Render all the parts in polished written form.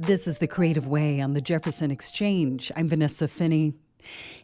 This is The Creative Way on the Jefferson Exchange. I'm Vanessa Finney.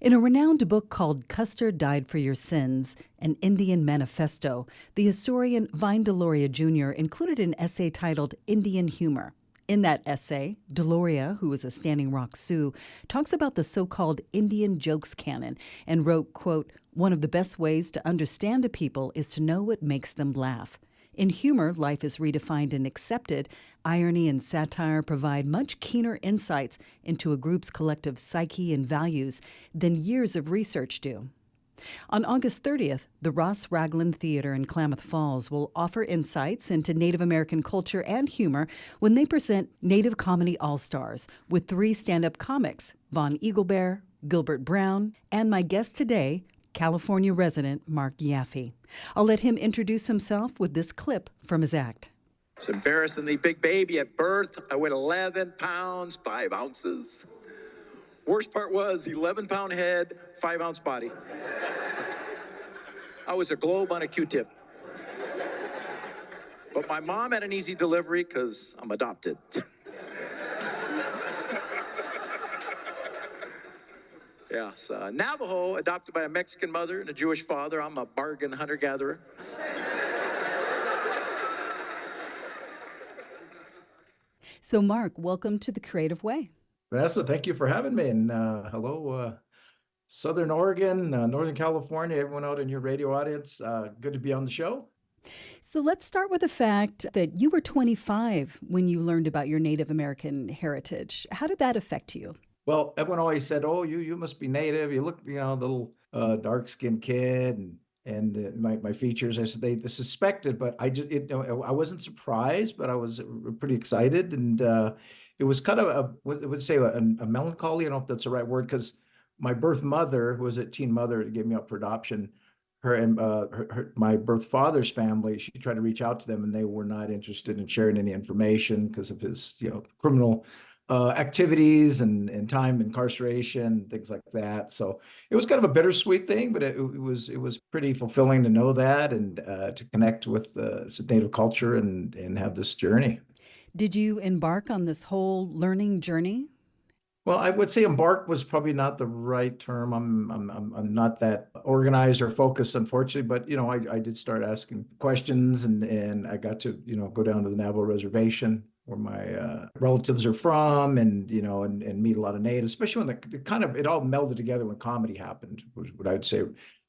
In a renowned book called Custer Died for Your Sins, an Indian Manifesto, the historian Vine Deloria Jr. included an essay titled Indian Humor. In that essay, Deloria, who was a Standing Rock Sioux, talks about the so-called Indian jokes canon and wrote, quote, "One of the best ways to understand a people is to know what makes them laugh. In humor, life is redefined and accepted. Irony and satire provide much keener insights into a group's collective psyche and values than years of research do." On August 30th, the Ross Ragland Theater in Klamath Falls will offer insights into Native American culture and humor when they present Native Comedy All-Stars with 3 stand-up comics, Von Eaglebear, Gilbert Brown, and my guest today, California resident Mark Yaffee. I'll let him introduce himself with this clip from his act. It's embarrassingly big baby at birth. I weighed 11 pounds, 5 ounces. Worst part was 11-pound head, 5-ounce body. I was a globe on a Q-tip. But my mom had an easy delivery because I'm adopted. Yes, Navajo, adopted by a Mexican mother and a Jewish father. I'm a bargain hunter-gatherer. So, Mark, welcome to The Creative Way. Vanessa, thank you for having me. And hello, Southern Oregon, Northern California, everyone out in your radio audience. Good to be on the show. So let's start with the fact that you were 25 when you learned about your Native American heritage. How did that affect you? Well, everyone always said, "Oh, you must be Native. You look, little dark-skinned kid," and my features. I said they suspected, but I wasn't surprised, but I was pretty excited, and it was kind of I would say a melancholy. I don't know if that's the right word, because my birth mother, who was a teen mother that gave me up for adoption, her and my birth father's family, she tried to reach out to them, and they were not interested in sharing any information because of his criminal activities and time incarceration, things like that. So it was kind of a bittersweet thing, but it was pretty fulfilling to know that and to connect with the Native culture and have this journey. Did you embark on this whole learning journey? Well, I would say embark was probably not the right term. I'm not that organized or focused, unfortunately. But I did start asking questions, and I got to go down to the Navajo reservation where my relatives are from, and meet a lot of natives, especially when it all melded together when comedy happened, was what I would say.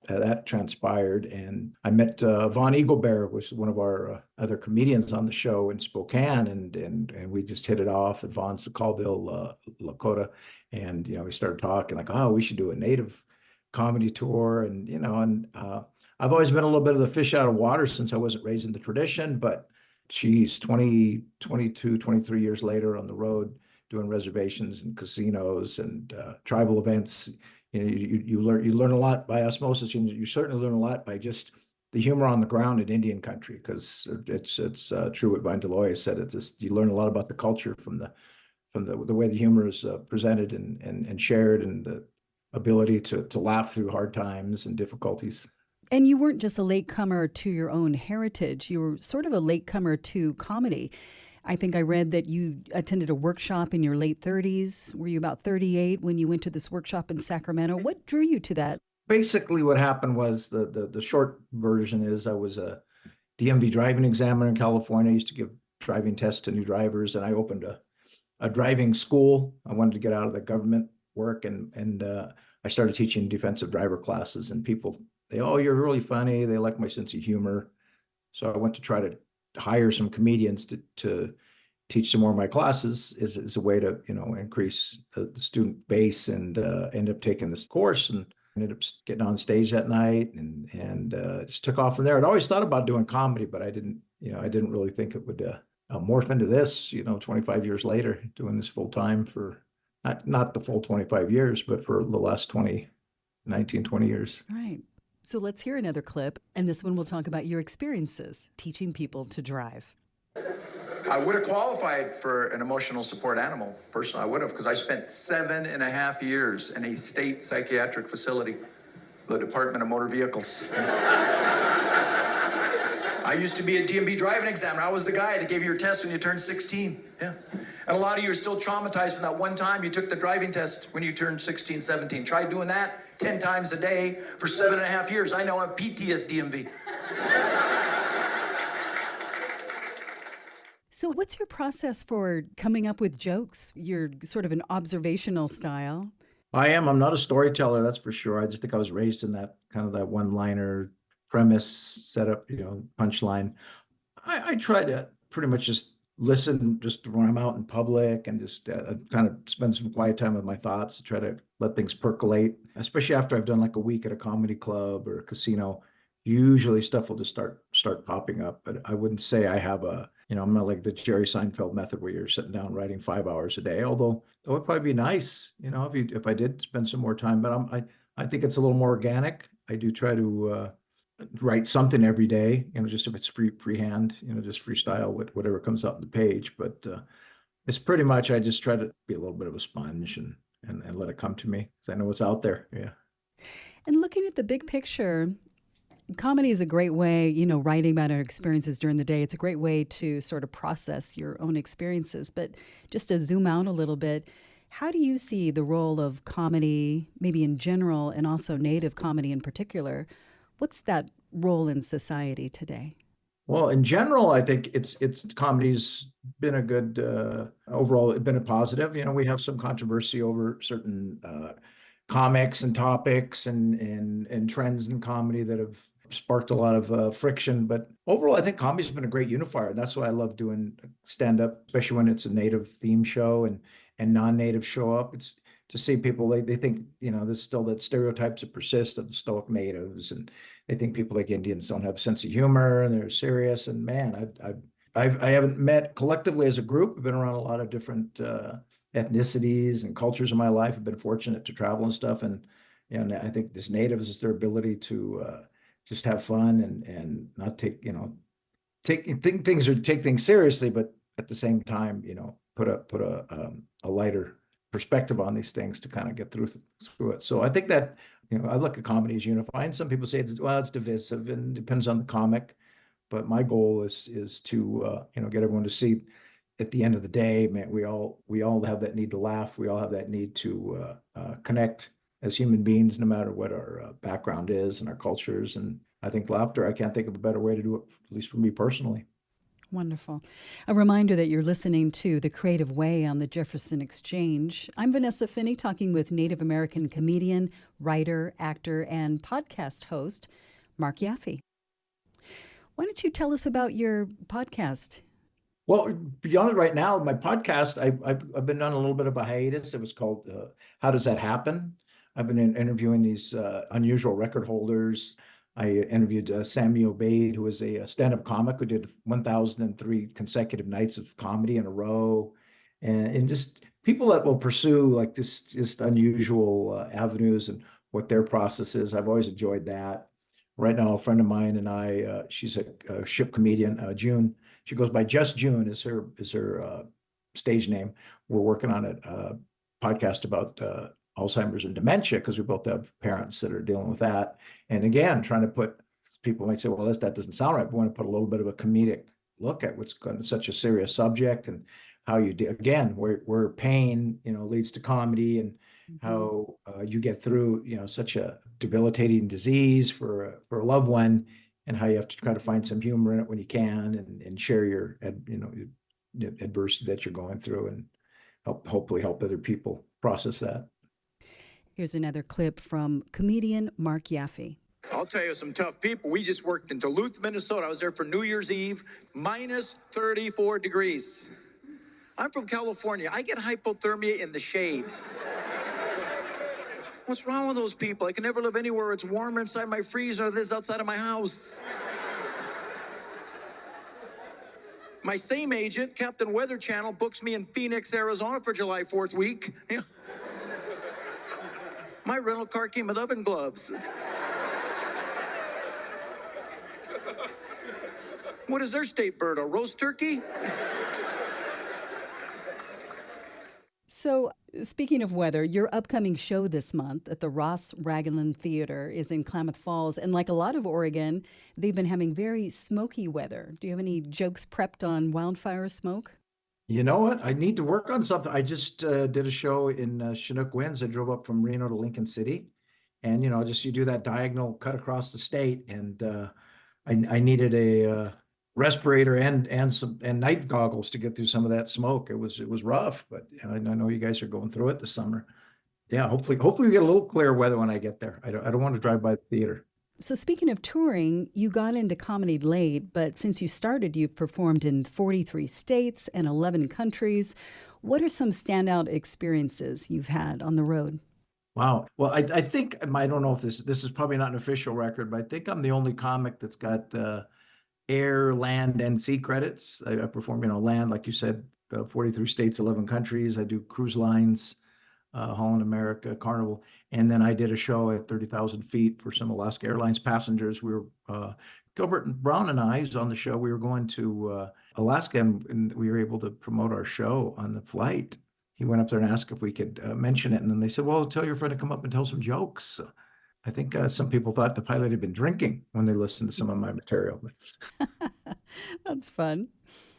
That transpired, and I met Von Eaglebear, was one of our other comedians on the show in Spokane, and we just hit it off. And Von's the Colville, Lakota, and we started talking like, oh, we should do a Native comedy tour, and I've always been a little bit of the fish out of water since I wasn't raised in the tradition, but geez, 20, 22, 23 years later on the road doing reservations and casinos and tribal events. You learn a lot by osmosis, and you certainly learn a lot by just the humor on the ground in Indian country, because it's true what Vine Deloria said. You learn a lot about the culture from the way the humor is presented and shared, and the ability to laugh through hard times and difficulties. And you weren't just a latecomer to your own heritage. You were sort of a latecomer to comedy. I think I read that you attended a workshop in your late 30s. Were you about 38 when you went to this workshop in Sacramento? What drew you to that? Basically, what happened was the short version is I was a DMV driving examiner in California. I used to give driving tests to new drivers, and I opened a driving school. I wanted to get out of the government work, and I started teaching defensive driver classes, and people, oh, you're really funny. They like my sense of humor. So I went to try to hire some comedians to teach some more of my classes as a way to increase the student base, and ended up taking this course and ended up getting on stage that night, and just took off from there. I'd always thought about doing comedy, but I didn't really think it would morph into this 25 years later, doing this full time for not the full 25 years, but for the last 20 years. Right. So let's hear another clip, and this one will talk about your experiences teaching people to drive. I would have qualified for an emotional support animal. Personally, I would have, because I spent 7.5 years in a state psychiatric facility, the Department of Motor Vehicles. I used to be a DMV driving examiner. I was the guy that gave you your test when you turned 16. Yeah. And a lot of you are still traumatized from that one time you took the driving test when you turned 16, 17. Try doing that 10 times a day for 7.5 years. I know I'm PTSD. So, what's your process for coming up with jokes? You're sort of an observational style. I am. I'm not a storyteller, that's for sure. I just think I was raised in that kind of that one-liner premise, setup, punchline. I try to pretty much just listen just when I'm out in public and just kind of spend some quiet time with my thoughts to try to let things percolate, especially after I've done like a week at a comedy club or a casino. Usually stuff will just start popping up, but I wouldn't say I have I'm not like the Jerry Seinfeld method where you're sitting down writing 5 hours a day, although that would probably be nice, if I did spend some more time, but I think it's a little more organic. I do try to write something every day, just if it's freehand, just freestyle whatever comes up on the page. But it's pretty much, I just try to be a little bit of a sponge and let it come to me because I know what's out there. Yeah. And looking at the big picture, comedy is a great way, writing about our experiences during the day. It's a great way to sort of process your own experiences. But just to zoom out a little bit, how do you see the role of comedy, maybe in general, and also Native comedy in particular? What's that role in society today? Well, in general, I think it's comedy's been a good overall, it's been a positive. We have some controversy over certain comics and topics and trends in comedy that have sparked a lot of friction. But overall, I think comedy's been a great unifier. And that's why I love doing stand up, especially when it's a Native theme show and non-Native show up. It's to see people, they think, there's still that stereotypes that persist of the stoic Natives, and they think people like Indians don't have a sense of humor and they're serious. And man, I haven't met collectively as a group. I've been around a lot of different ethnicities and cultures in my life. I've been fortunate to travel and stuff, and I think this Natives is their ability to just have fun and not take take things seriously, but at the same time, put a lighter perspective on these things to kind of get through it. So I think that I look at comedy as unifying. Some people say it's divisive and depends on the comic, but my goal is to get everyone to see at the end of the day, man, we all have that need to laugh. We all have that need to connect as human beings, no matter what our background is and our cultures. And I think laughter, I can't think of a better way to do it, at least for me personally. Wonderful. A reminder that you're listening to The Creative Way on the Jefferson Exchange. I'm Vanessa Finney, talking with Native American comedian, writer, actor, and podcast host, Mark Yaffee. Why don't you tell us about your podcast? Well, beyond it right now, my podcast, I've been on a little bit of a hiatus. It was called How Does That Happen? I've been interviewing these unusual record holders. I interviewed Sammy Obeid, who was a stand-up comic who did 1,003 consecutive nights of comedy in a row, and just people that will pursue like this just unusual avenues and what their process is. I've always enjoyed that. Right now, a friend of mine and I, she's a ship comedian, June. She goes by Just June is her stage name. We're working on a podcast about Alzheimer's and dementia because we both have parents that are dealing with that. And again, trying to put, people might say, well, that doesn't sound right. We want to put a little bit of a comedic look at what's going to such a serious subject and how you do, again, where pain, leads to comedy, and how you get through, such a debilitating disease for a loved one, and how you have to try to find some humor in it when you can, and share your adversity that you're going through, and hopefully help other people process that. Here's another clip from comedian Mark Yaffee. I'll tell you some tough people. We just worked in Duluth, Minnesota. I was there for New Year's Eve, minus 34 degrees. I'm from California. I get hypothermia in the shade. What's wrong with those people? I can never live anywhere where it's warmer inside my freezer than it is outside of my house. My same agent, Captain Weather Channel, books me in Phoenix, Arizona for July 4th week. Yeah. My rental car came with oven gloves. What is their state bird, a roast turkey? So Speaking of weather, your upcoming show this month at the Ross Raglan Theater is in Klamath Falls. And like a lot of Oregon, they've been having very smoky weather. Do you have any jokes prepped on wildfire smoke? You know what? I need to work on something. I just did a show in Chinook winds. I drove up from Reno to Lincoln City, and just you do that diagonal cut across the state, and I needed a respirator and night goggles to get through some of that smoke. It was rough, but I know you guys are going through it this summer. Yeah, hopefully we get a little clear weather when I get there. I don't want to drive by the theater. So, speaking of touring, you got into comedy late, but since you started, you've performed in 43 states and 11 countries. What are some standout experiences you've had on the road? Wow. Well, I think I don't know if this is probably not an official record, but I think I'm the only comic that's got air, land, and sea credits. I perform, land, like you said, 43 states, 11 countries. I do cruise lines, Holland America, Carnival. And then I did a show at 30,000 feet for some Alaska Airlines passengers. We were, Gilbert and Brown and I was on the show. We were going to Alaska, and we were able to promote our show on the flight. He went up there and asked if we could mention it. And then they said, well, tell your friend to come up and tell some jokes. I think some people thought the pilot had been drinking when they listened to some of my material. That's fun.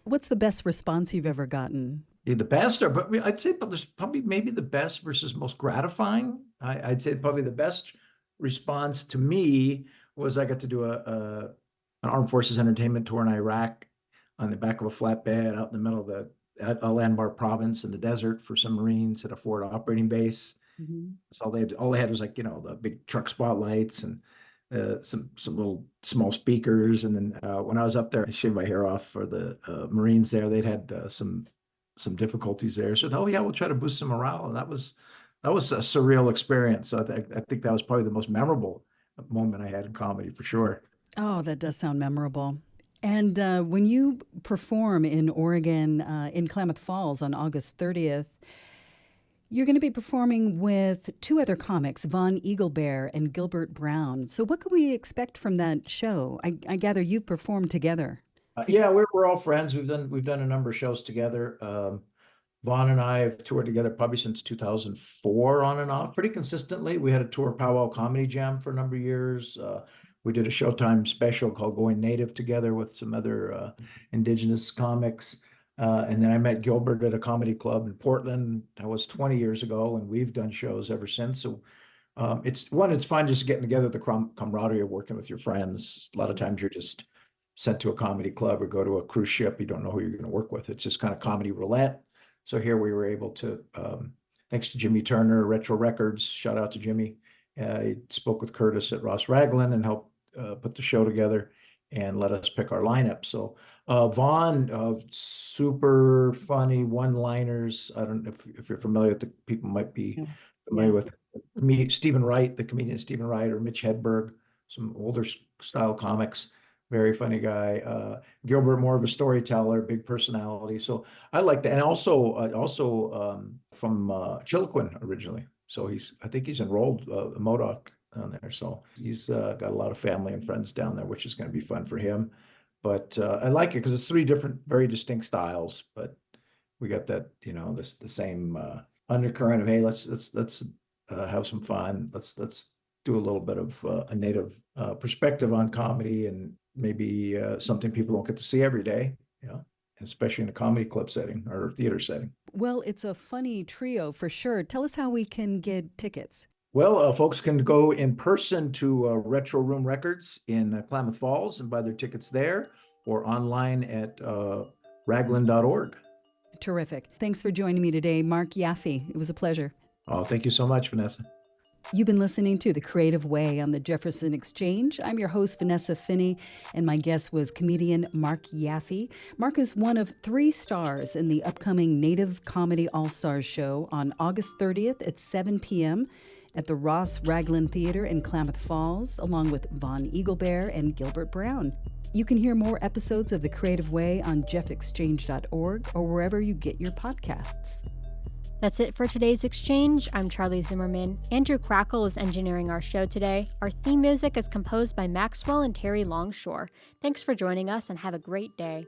What's the best response you've ever gotten? Yeah, the best, but I'd say, but there's probably maybe the best versus most gratifying. I'd say probably the best response to me was I got to do an Armed Forces entertainment tour in Iraq on the back of a flatbed out in the middle of a Landbar province in the desert for some Marines at a forward operating base. Mhm. So all they had was like, the big truck spotlights and some little small speakers. And then when I was up there, I shaved my hair off for the Marines there. They'd had some difficulties there. So, oh yeah, we'll try to boost some morale. And that was a surreal experience. So I think that was probably the most memorable moment I had in comedy for sure. Oh, that does sound memorable. And when you perform in Oregon, in Klamath Falls on August 30th, you're going to be performing with two other comics, Von Eaglebear and Gilbert Brown. So what can we expect from that show? I gather you've performed together. Yeah, we're all friends. We've done a number of shows together. Vaughn and I have toured together probably since 2004 on and off, pretty consistently. We had a tour Powwow Comedy Jam for a number of years. We did a Showtime special called Going Native together with some other indigenous comics. And then I met Gilbert at a comedy club in Portland. That was 20 years ago, and we've done shows ever since. So it's fun just getting together, the camaraderie of working with your friends. A lot of times you're just sent to a comedy club or go to a cruise ship. You don't know who you're going to work with. It's just kind of comedy roulette. So here we were able to, thanks to Jimmy Turner, Retro Records, shout out to Jimmy. He spoke with Curtis at Ross Raglan and helped put the show together and let us pick our lineup. So Vaughn, super funny one-liners. I don't know if you're familiar with the people might be familiar with Stephen Wright, the comedian Stephen Wright, or Mitch Hedberg, some older style comics. Very funny guy. Gilbert, more of a storyteller, big personality. So I like that. And also from Chiloquin originally. So I think he's enrolled Modoc down there. So he's got a lot of family and friends down there, which is going to be fun for him. But I like it because it's three different, very distinct styles. But we got that, the same undercurrent of, hey, let's have some fun. Let's do a little bit of a native perspective on comedy, and maybe something people don't get to see every day, especially in a comedy club setting or theater setting. Well, it's a funny trio for sure. Tell us how we can get tickets. Well, folks can go in person to Retro Room Records in Klamath Falls and buy their tickets there, or online at raglan.org. Terrific. Thanks for joining me today, Mark Yaffee. It was a pleasure. Oh, thank you so much, Vanessa. You've been listening to The Creative Way on the Jefferson Exchange. I'm your host, Vanessa Finney, and my guest was comedian Mark Yaffee. Mark is one of 3 stars in the upcoming Native Comedy All-Stars show on August 30th at 7 p.m. at the Ross Raglan Theater in Klamath Falls, along with Von Eaglebear and Gilbert Brown. You can hear more episodes of The Creative Way on jeffexchange.org or wherever you get your podcasts. That's it for today's exchange. I'm Charlie Zimmerman. Andrew Crackle is engineering our show today. Our theme music is composed by Maxwell and Terry Longshore. Thanks for joining us and have a great day.